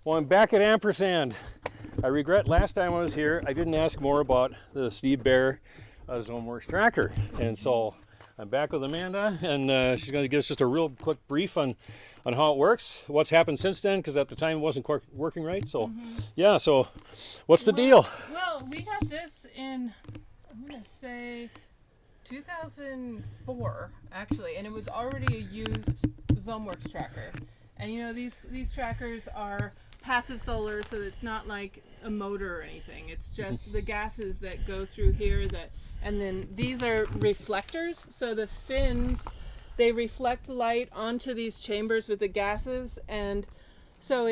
Well, I'm back at Ampersand. I regret last time I was here, I didn't ask more about the Steve Baer of Zomeworks tracker. And so I'm back with Amanda, and she's going to give us just a real quick brief on how it works, what's happened since then, because at the time it wasn't working right. So, yeah, so what's the deal? Well, we got this in, I'm going to say, 2004, actually, and it was already a used Zomeworks tracker. And you know, these trackers are passive solar, so it's not like a motor or anything. It's just the gases that go through here and then these are reflectors. So the fins, they reflect light onto these chambers with the gases, and so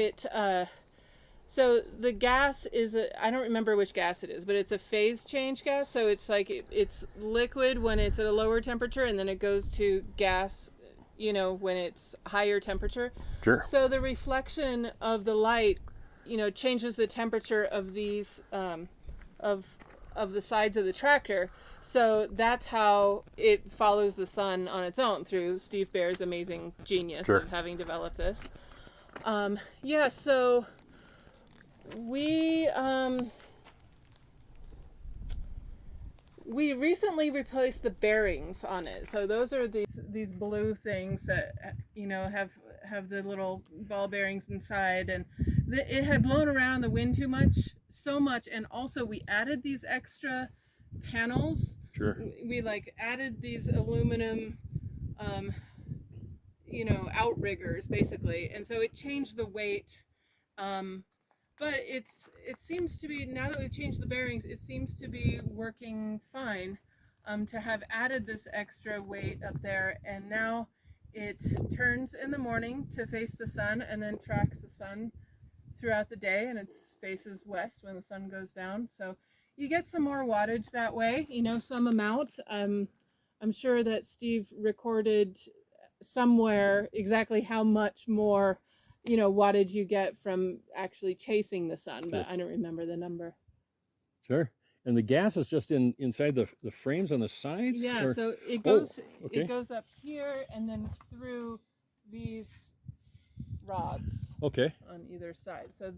so the gas is I don't remember which gas it is, but it's a phase change gas. So it's like it's liquid when it's at a lower temperature, and then it goes to gas, you know, when it's higher temperature. Sure. So the reflection of the light, you know, changes the temperature of these of the sides of the tractor. So that's how it follows the sun on its own, through Steve Baer's amazing genius of having developed this. Yeah, so we recently replaced the bearings on it. So those are these blue things that, you know, have the little ball bearings inside, and it had blown around the wind so much, and also we added these extra panels. Sure. We like added these aluminum you know, outriggers basically, and so it changed the weight. But it seems to be, now that we've changed the bearings, it seems to be working fine, to have added this extra weight up there. And now it turns in the morning to face the sun, and then tracks the sun throughout the day, and it faces west when the sun goes down. So you get some more wattage that way, you know, some amount. I'm sure that Steve recorded somewhere exactly how much more, you know, wattage you get from actually chasing the sun, but I don't remember the number. Sure. And the gas is just inside the frames on the sides? Yeah, or? so it goes okay. it goes up here and then through these rods. Okay. On either side. So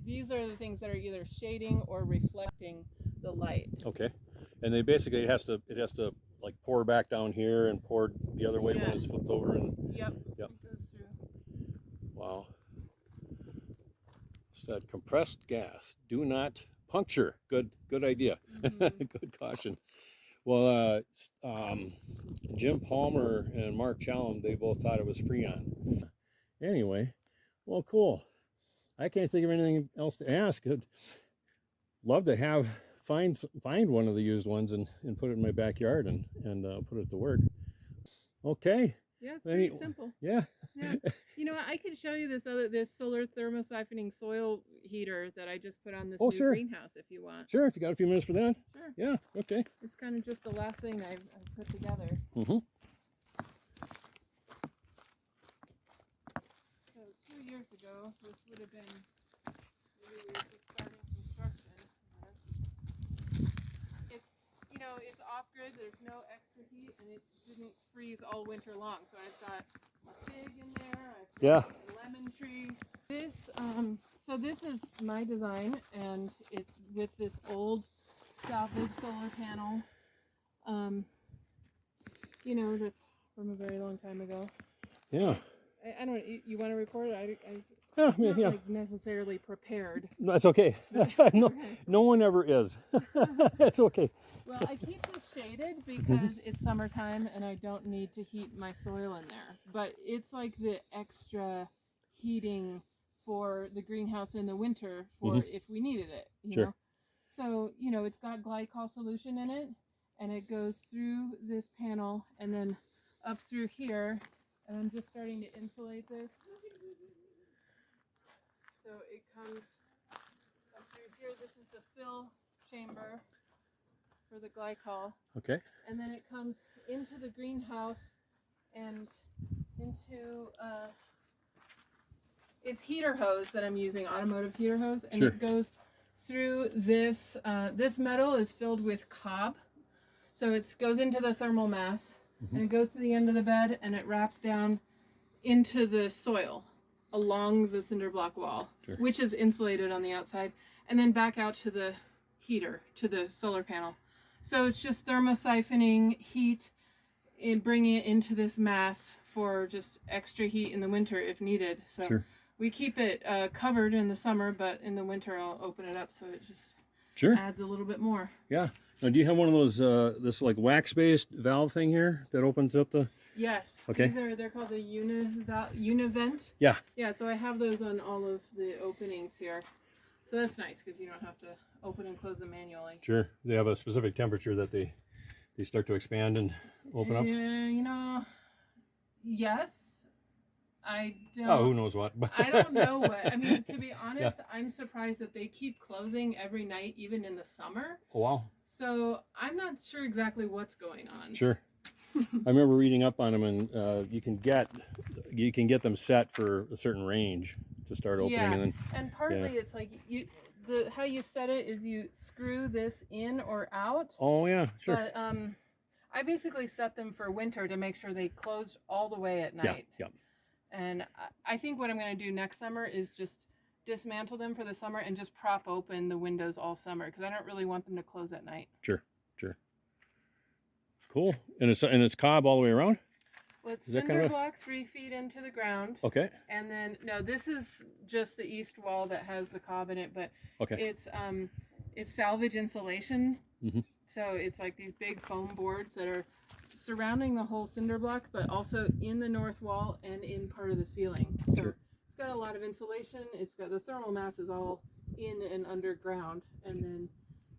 these are the things that are either shading or reflecting the light. Okay. And they basically it has to like pour back down here and pour the other way when it's flipped over, and Yep. Yep. It goes through. Wow. It's that compressed gas. Do not puncture. Good idea. Good caution. Well, Jim Palmer and Mark Challam, they both thought it was Freon. Anyway, well, cool. I can't think of anything else to ask. I'd love to find one of the used ones and put it in my backyard and put it to work. Okay. Yeah, it's pretty simple. Yeah. Yeah. You know what? I could show you this solar thermosiphoning soil heater that I just put on this new greenhouse if you want. Sure, if you got a few minutes for that. Sure. Yeah, okay. It's kind of just the last thing I've put together. Mm-hmm. So 2 years ago, this would have been, we were just starting construction. It's, you know, it's off-grid, there's no extra heat, and it didn't freeze all winter long. So I've got a fig in there, I've got a lemon tree. So this is my design, and it's with this old salvage solar panel. You know, that's from a very long time ago. Yeah. I don't. You want to record it? Yeah. Like necessarily prepared. No, that's okay. No one ever is. That's okay. Well, I keep this shaded because it's summertime and I don't need to heat my soil in there. But it's like the extra heating for the greenhouse in the winter for if we needed it. You know? So, you know, it's got glycol solution in it, and it goes through this panel and then up through here. And I'm just starting to insulate this. So it comes up through here. This is the fill chamber for the glycol. Okay. And then it comes into the greenhouse and into it's heater hose that I'm using, automotive heater hose, and it goes through this. This metal is filled with cob, so it goes into the thermal mass, and it goes to the end of the bed, and it wraps down into the soil along the cinder block wall, Sure. which is insulated on the outside, and then back out to the heater, to the solar panel. So it's just thermosiphoning heat and bringing it into this mass for just extra heat in the winter if needed. So Sure. we keep it covered in the summer, but in the winter I'll open it up so it just Sure. adds a little bit more. Yeah. Now, do you have one of those, this like wax-based valve thing here that opens up the? Yes. Okay. They're called the univent. Yeah. Yeah, so I have those on all of the openings here. So that's nice because you don't have to open and close them manually. Sure. They have a specific temperature that they start to expand and open up? Yeah, you know, yes. I don't. Oh, who knows what? I don't know what. I mean, to be honest, I'm surprised that they keep closing every night, even in the summer. Oh, wow. So I'm not sure exactly what's going on. Sure. I remember reading up on them, and you can get them set for a certain range to start opening. Yeah, And then, and partly it's like how you set it is you screw this in or out. oh yeah, sure. But I basically set them for winter to make sure they closed all the way at night. Yeah. And I think what I'm going to do next summer is just dismantle them for the summer and just prop open the windows all summer because I don't really want them to close at night. Sure. Cool. And it's cob all the way around? Well, it's Is that cinder kind of block 3 feet into the ground. Okay. And then, no, this is just the east wall that has the cob in it, but Okay. it's salvage insulation. Mm-hmm. So it's like these big foam boards that are surrounding the whole cinder block, but also in the north wall and in part of the ceiling. So Sure. it's got a lot of insulation. It's got the thermal mass is all in and underground. And then,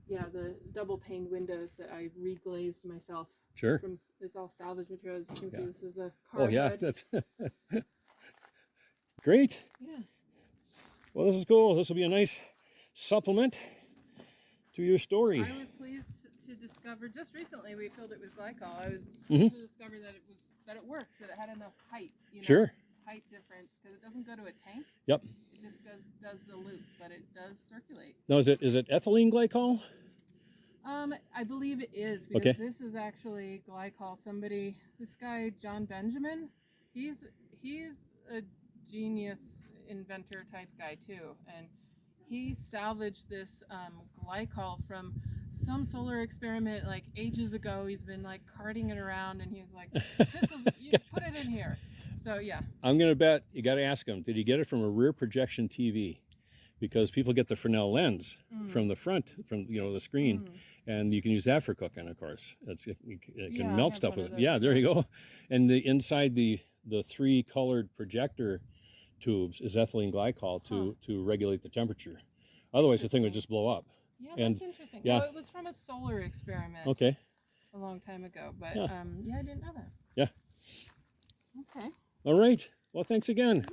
yeah, the double paned windows that I reglazed myself. Sure. It's all salvage material. As you can see, Yeah. this is a car Oh yeah, hood. that's great. Yeah. Well, this is cool. This will be a nice supplement to your story. I was pleased to discover just recently we filled it with glycol. I was Mhm. pleased to discover that it worked, that it had enough height. You know, Sure. height difference because it doesn't go to a tank. Yep. It just does the loop, but it does circulate. Now, is it ethylene glycol? I believe it is because Okay. this is actually glycol. This guy John Benjamin, he's a genius inventor type guy too, and he salvaged this glycol from some solar experiment like ages ago. He's been like carting it around, and he's like, you put it in here. So yeah. I'm gonna bet you got to ask him. Did he get it from a rear projection TV? Because people get the Fresnel lens from the front, from the screen, and you can use that for cooking. Of course, it can Yeah, I melt have stuff one with of it. Yeah, those. there you go. And inside the 3 colored projector tubes is ethylene glycol to regulate the temperature. Otherwise, the thing would just blow up. Yeah, And- that's interesting. yeah. No, it was from a solar experiment. Okay. A long time ago, but Yeah. yeah, I didn't know that. Yeah. Okay. All right. Well, thanks again.